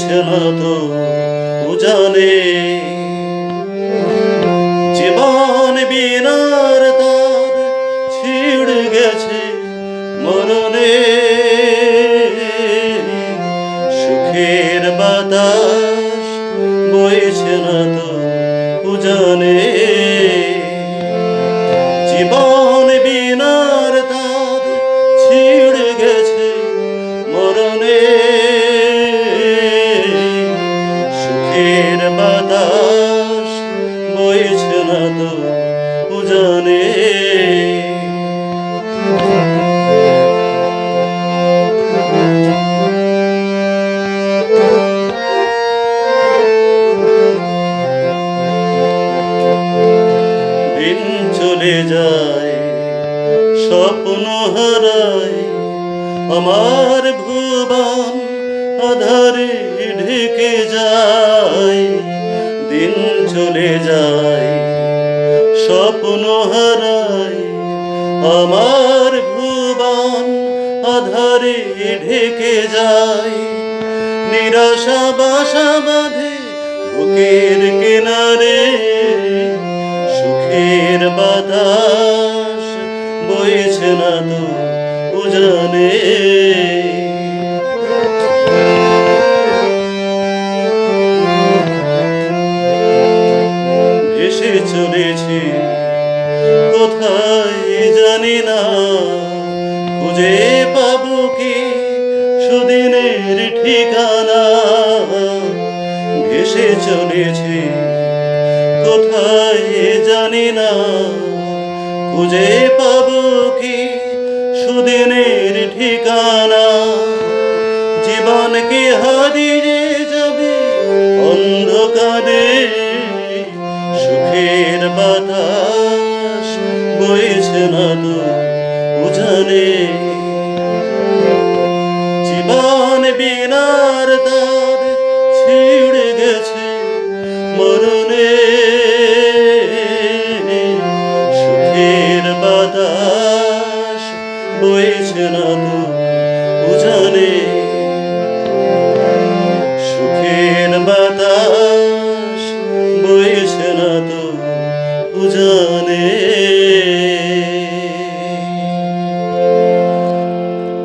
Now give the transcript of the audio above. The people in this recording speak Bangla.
বইছে না তো উজানে, জীবন বিনার তার ছিড়ে গেছে মরণে, সুখের বাতাস বইছে না তো উজানে, জীবন বিনার তার ছিড়ে গেছে মরণে, সুখের বাতাস বইছে না তো উজানে। দিন চলে যায়, স্বপ্ন হারায়, আমার ভুবন আধারে ঢেকে যায়। দিন চলে যায়, স্বপ্ন হারায়, আমার ভুবন আধারে ঢেকে যায়। নিরাশা বাসা বাঁধে বুকের কিনারে, সুখের বাতাস বইছে না তো উজানে। ভেসে চলেছি কোথায় জানি না, খুঁজে পাবো কি সুদিনের ঠিকানা। ভেসে চলেছি কোথায় জানি না, খুঁজে পাবো কি সুদিনের ঠিকানা।